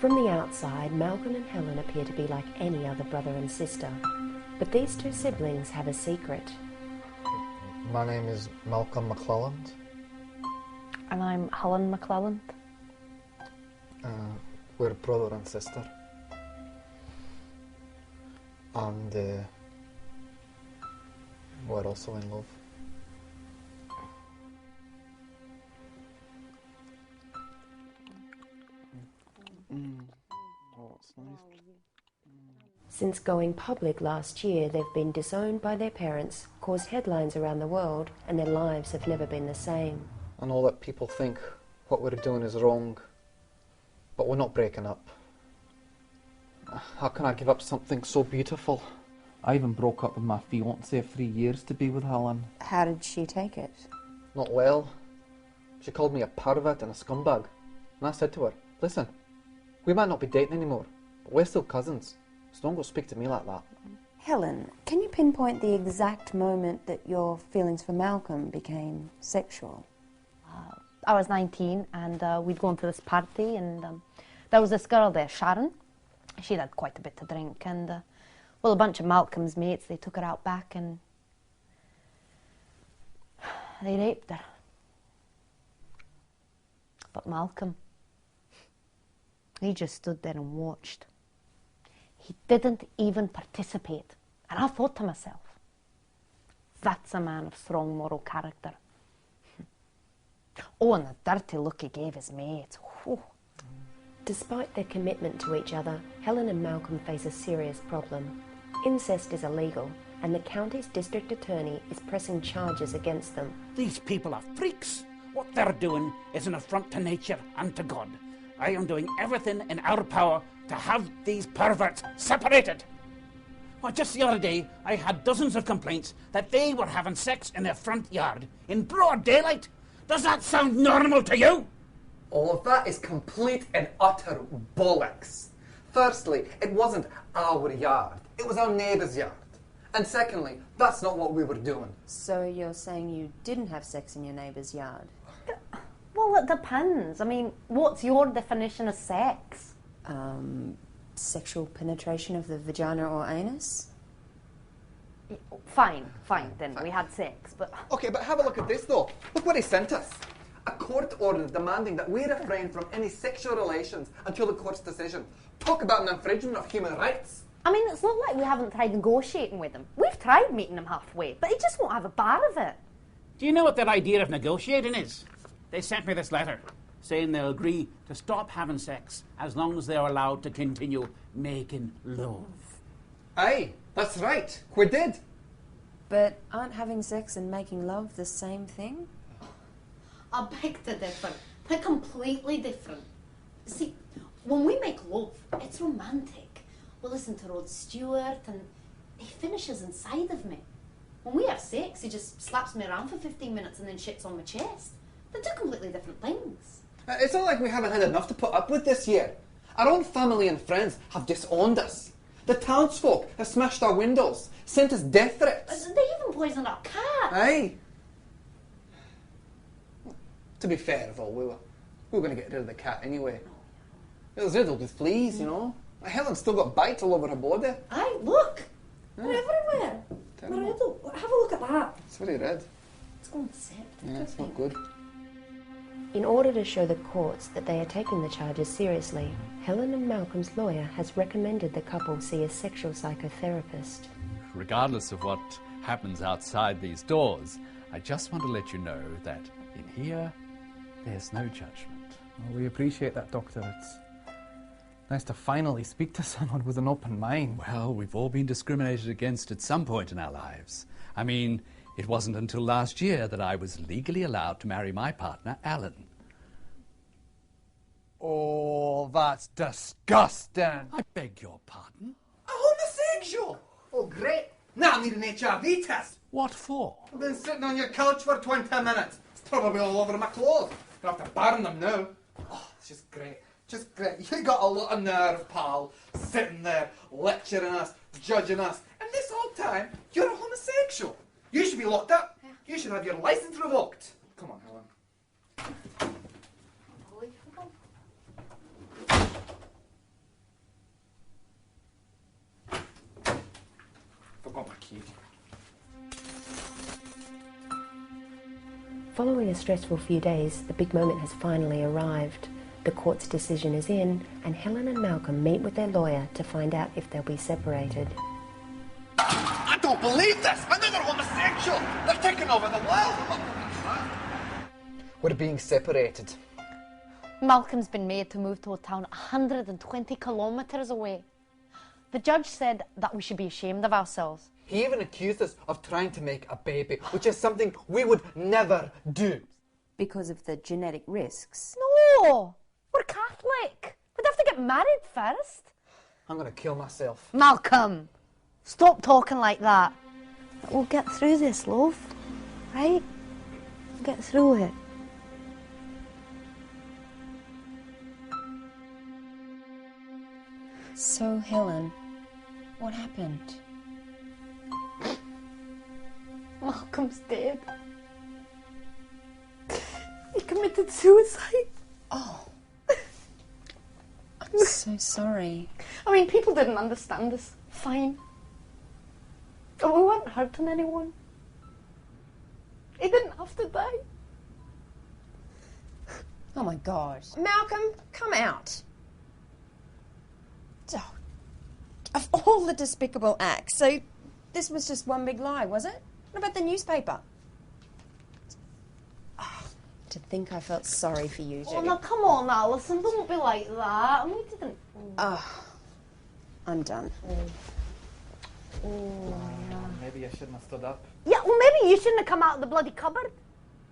From the outside, Malcolm and Helen appear to be like any other brother and sister. But these two siblings have a secret. My name is Malcolm McClelland. And I'm Helen McClelland. We're brother and sister. And we're also in love. Oh, it's nice. Since going public last year, they've been disowned by their parents, caused headlines around the world, and their lives have never been the same. I know that people think what we're doing is wrong, but we're not breaking up. How can I give up something so beautiful? I even broke up with my fiancée of 3 years to be with Helen. How did she take it? Not well. She called me a pervert and a scumbag. And I said to her, listen, we might not be dating anymore, but we're still cousins, so don't go speak to me like that. Helen, can you pinpoint the exact moment that your feelings for Malcolm became sexual? I was 19 and we'd gone to this party and there was this girl there, Sharon. She'd had quite a bit to drink and, well, a bunch of Malcolm's mates, they took her out back and they raped her. But Malcolm, he just stood there and watched. He didn't even participate. And I thought to myself, that's a man of strong moral character. Oh, and the dirty look he gave his mates. Whew. Despite their commitment to each other, Helen and Malcolm face a serious problem. Incest is illegal, and the county's district attorney is pressing charges against them. These people are freaks. What they're doing is an affront to nature and to God. I am doing everything in our power to have these perverts separated. Well, just the other day, I had dozens of complaints that they were having sex in their front yard in broad daylight. Does that sound normal to you? All of that is complete and utter bollocks. Firstly, it wasn't our yard. It was our neighbour's yard. And secondly, that's not what we were doing. So you're saying you didn't have sex in your neighbour's yard? Well, it depends. I mean, what's your definition of sex? Sexual penetration of the vagina or anus? Fine, then. We had sex, but... Okay, but have a look at this, though. Look what he sent us. A court order demanding that we refrain from any sexual relations until the court's decision. Talk about an infringement of human rights. I mean, it's not like we haven't tried negotiating with him. We've tried meeting him halfway, but he just won't have a bar of it. Do you know what their idea of negotiating is? They sent me this letter saying they'll agree to stop having sex as long as they're allowed to continue making love. Aye, that's right. We did. But aren't having sex and making love the same thing? I beg to differ. They're completely different. See, when we make love, it's romantic. We listen to Rod Stewart and he finishes inside of me. When we have sex, he just slaps me around for 15 minutes and then shits on my chest. They're two completely different things. It's not like we haven't had enough to put up with this year. Our own family and friends have disowned us. The townsfolk have smashed our windows, sent us death threats. They even poisoned our cat. Aye. To be fair, though, we were going to get rid of the cat anyway. It was riddled with fleas, you know. Helen's still got bites all over her body. Aye, look. They're everywhere. They're riddled. Have a look at that. It's very red. It's going to septic. Yeah, it's not good. In order to show the courts that they are taking the charges seriously, Helen and Malcolm's lawyer has recommended the couple see a sexual psychotherapist. Regardless of what happens outside these doors, I just want to let you know that in here, there's no judgment. Well, we appreciate that, Doctor. It's nice to finally speak to someone with an open mind. Well, we've all been discriminated against at some point in our lives. I mean, it wasn't until last year that I was legally allowed to marry my partner, Alan. Oh, that's disgusting. I beg your pardon? A homosexual? Oh, great. Now I need an HIV test. What for? I've been sitting on your couch for 20 minutes. It's probably all over my clothes. I'll have to burn them now. Oh, it's just great. Just great. You got a lot of nerve, pal. Sitting there, lecturing us, judging us. And this whole time, you're a homosexual. You should be locked up. You should have your license revoked. Come on, Helen. you. Following a stressful few days, the big moment has finally arrived. The court's decision is in, and Helen and Malcolm meet with their lawyer to find out if they'll be separated. I don't believe this! I know they're homosexual! They're taking over the world! We're being separated. Malcolm's been made to move to a town 120 kilometres away. The judge said that we should be ashamed of ourselves. He even accused us of trying to make a baby, which is something we would never do. Because of the genetic risks. No! We're Catholic! We'd have to get married first. I'm gonna kill myself. Malcolm! Stop talking like that. We'll get through this, love. Right? We'll get through it. So, Helen, what happened? Malcolm's dead. He committed suicide. Oh. I'm so sorry. I mean, people didn't understand us. Fine. But we weren't hurting anyone. He didn't have to die. Oh my God. Malcolm, come out. Oh, of all the despicable acts, so this was just one big lie, was it? What about the newspaper? Oh, to think I felt sorry for you, Oh, Judy. now come on, Alison, don't be like that. We didn't... Oh, I'm done. Maybe I shouldn't have stood up. Yeah, well, maybe you shouldn't have come out of the bloody cupboard.